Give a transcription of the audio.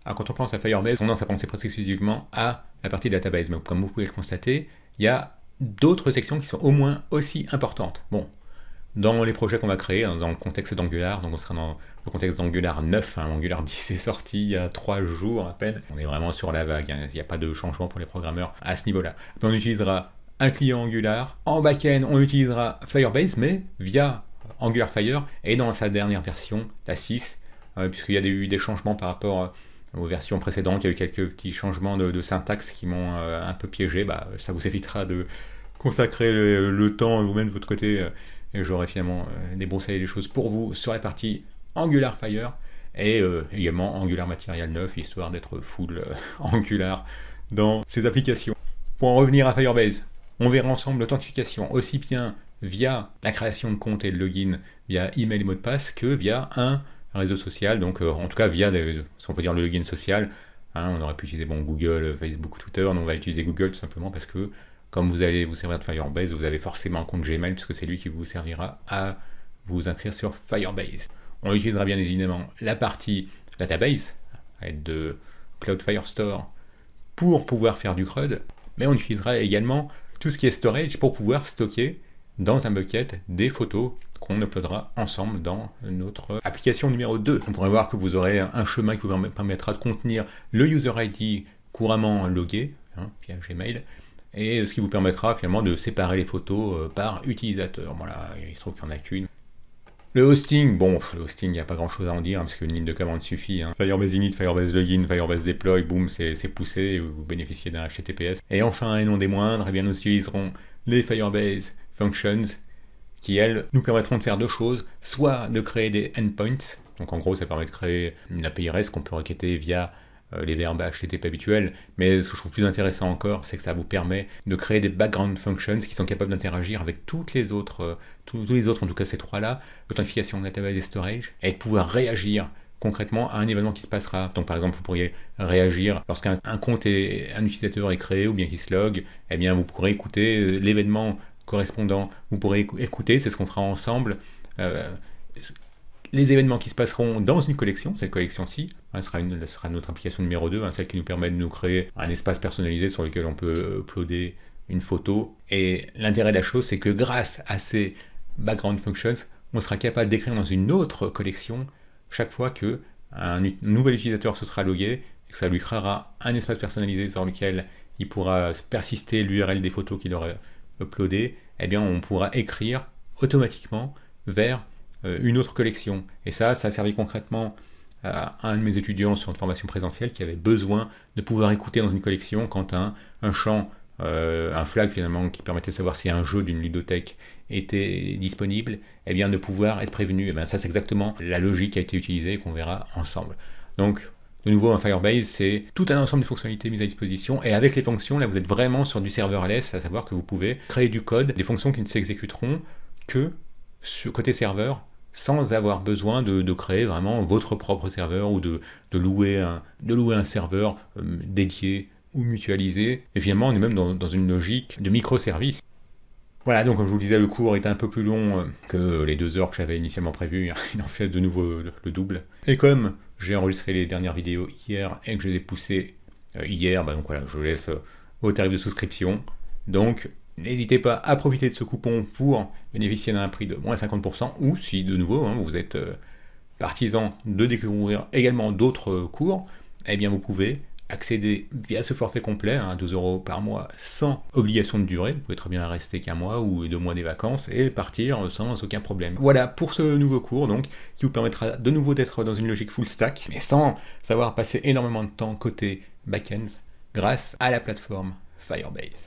Alors quand on pense à Firebase, on a tendance à penser presque exclusivement à la partie database, mais comme vous pouvez le constater, il y a d'autres sections qui sont au moins aussi importantes. Bon, dans les projets qu'on va créer, dans le contexte d'Angular, donc on sera dans le contexte d'Angular 9, Angular 10 est sorti il y a 3 jours à peine, on est vraiment sur la vague, il n'y a pas de changement pour les programmeurs à ce niveau-là. On utilisera un client Angular, en back-end on utilisera Firebase, mais via Angular Fire, et dans sa dernière version, la 6, puisqu'il y a eu des changements par rapport aux versions précédentes, il y a eu quelques petits changements de syntaxe qui m'ont un peu piégé, ça vous évitera de consacrer le temps vous-même de votre côté, et j'aurai finalement débroussaillé les choses pour vous sur la partie Angular Fire, et également Angular Material 9, histoire d'être full Angular dans ces applications. Pour en revenir à Firebase, on verra ensemble l'authentification aussi bien via la création de compte et de login via email et mot de passe que via un réseau social, donc en tout cas via, si on peut dire, le login social. On aurait pu utiliser Google, Facebook ou Twitter, nous on va utiliser Google tout simplement parce que comme vous allez vous servir de Firebase, vous avez forcément un compte Gmail puisque c'est lui qui vous servira à vous inscrire sur Firebase. On utilisera bien évidemment la partie database à l'aide de Cloud Firestore pour pouvoir faire du CRUD, mais on utilisera également tout ce qui est storage pour pouvoir stocker dans un bucket des photos qu'on uploadera ensemble dans notre application numéro 2. On pourrait voir que vous aurez un chemin qui vous permettra de contenir le user ID couramment logué via Gmail, et ce qui vous permettra finalement de séparer les photos par utilisateur. Voilà, il se trouve qu'il n'y en a qu'une. Le hosting, le hosting, il n'y a pas grand chose à en dire, parce qu'une ligne de commande suffit. Firebase init, Firebase login, Firebase deploy, boum, c'est poussé, et vous bénéficiez d'un HTTPS. Et enfin, et non des moindres, nous utiliserons les Firebase Functions, qui elles nous permettront de faire deux choses, soit de créer des endpoints, donc en gros ça permet de créer une API REST qu'on peut requêter via les verbes HTTP habituels, mais ce que je trouve plus intéressant encore, c'est que ça vous permet de créer des background functions qui sont capables d'interagir avec toutes les autres, tous les autres, en tout cas ces trois-là, l'authentification, database et storage, et de pouvoir réagir concrètement à un événement qui se passera. Donc par exemple, vous pourriez réagir lorsqu'un compte et un utilisateur est créé ou bien qu'il se log, vous pourrez écouter l'événement correspondant, vous pourrez écouter, c'est ce qu'on fera ensemble, les événements qui se passeront dans une collection, cette collection-ci, ce sera notre application numéro 2, celle qui nous permet de nous créer un espace personnalisé sur lequel on peut uploader une photo. Et l'intérêt de la chose, c'est que grâce à ces background functions, on sera capable d'écrire dans une autre collection chaque fois que un nouvel utilisateur se sera logué, et que ça lui créera un espace personnalisé sur lequel il pourra persister l'URL des photos qu'il aurait uploadées, on pourra écrire automatiquement vers une autre collection. Et ça a servi concrètement à un de mes étudiants sur une formation présentielle qui avait besoin de pouvoir écouter dans une collection quand un champ, un flag finalement qui permettait de savoir si un jeu d'une ludothèque était disponible, de pouvoir être prévenu. Ça c'est exactement la logique qui a été utilisée et qu'on verra ensemble. Donc de nouveau, un Firebase, c'est tout un ensemble de fonctionnalités mises à disposition, et avec les fonctions, là vous êtes vraiment sur du serverless, à savoir que vous pouvez créer du code, des fonctions qui ne s'exécuteront que côté serveur, sans avoir besoin de créer vraiment votre propre serveur ou de louer un serveur dédié ou mutualisé. Et finalement, on est même dans une logique de microservices. Voilà, donc comme je vous le disais, le cours est un peu plus long que les 2 heures que j'avais initialement prévues. Il en fait de nouveau le double. Et comme j'ai enregistré les dernières vidéos hier et que je les ai poussées hier, donc voilà, je laisse au tarif de souscription. Donc n'hésitez pas à profiter de ce coupon pour bénéficier d'un prix de moins 50%, ou si de nouveau vous êtes partisan de découvrir également d'autres cours, vous pouvez accéder via ce forfait complet à 12 € par mois sans obligation de durée. Vous pouvez très bien rester qu'un mois ou 2 mois des vacances et partir sans aucun problème. Voilà pour ce nouveau cours donc, qui vous permettra de nouveau d'être dans une logique full stack, mais sans savoir passer énormément de temps côté back-end grâce à la plateforme Firebase.